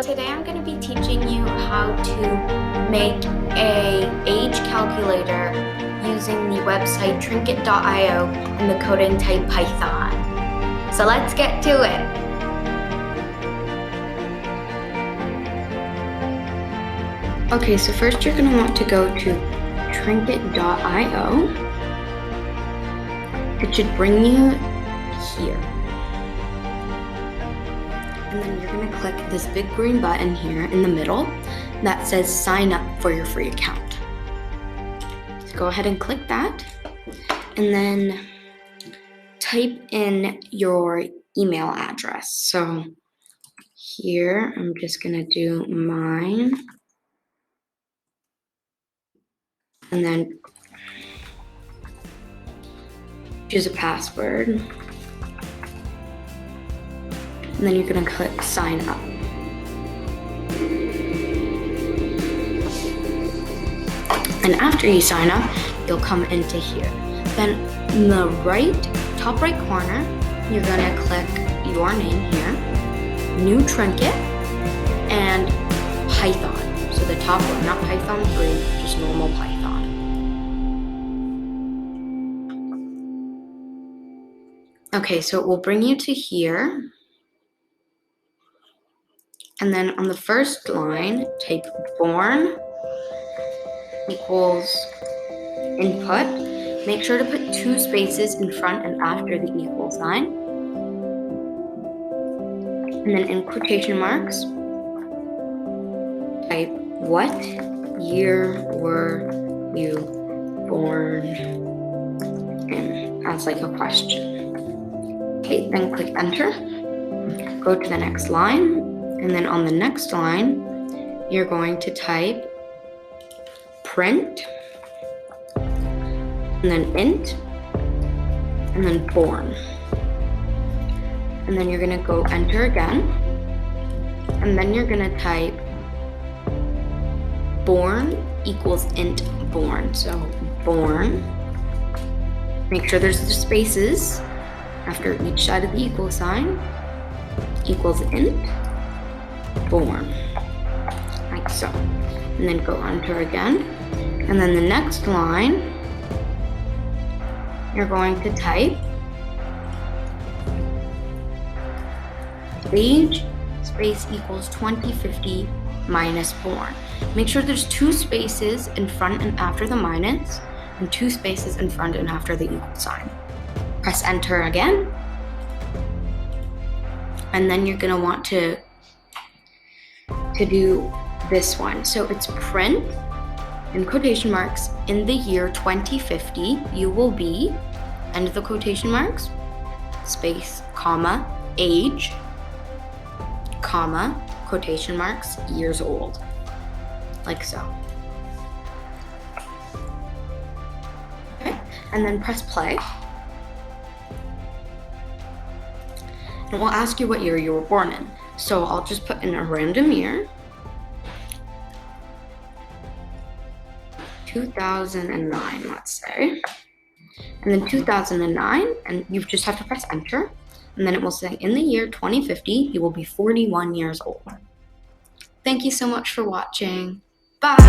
today I'm going to be teaching you how to make a age calculator using the website trinket.io and the coding type Python. So let's get to it. Okay, so first you're going to want to go to trinket.io. It should bring you here. And then you're going to click this big green button here in the middle that says sign up for your free account. So go ahead and click that and then type in your email address. So here I'm just going to do mine and then choose a password. And then you're going to click sign up. And after you sign up, you'll come into here. Then in the top right corner, you're going to click your name here, new trinket, and Python. So the top one, not Python 3, just normal Python. Okay, so it will bring you to here. And then on the first line, type born equals input. Make sure to put 2 spaces in front and after the equal sign. And then in quotation marks, type what year were you born in as like a question. Okay, then click enter. Go to the next line. And then on the next line, you're going to type print, and then int, and then born. And then you're gonna go enter again. And then you're gonna type born equals int born. So born, make sure there's the spaces after each side of the equal sign, equals int, born, like so. And then go enter again. And then the next line, you're going to type age space equals 2050 minus born. Make sure there's 2 spaces in front and after the minus, and 2 spaces in front and after the equal sign. Press enter again. And then you're gonna want to do this one. So it's print, in quotation marks, in the year 2050, you will be, end of the quotation marks, space, comma, age, comma, quotation marks, years old, like so. Okay, and then press play. And we'll ask you what year you were born in. So I'll just put in a random year. 2009, let's say. And then 2009, and you just have to press enter. And then it will say, in the year 2050, you will be 41 years old. Thank you so much for watching. Bye!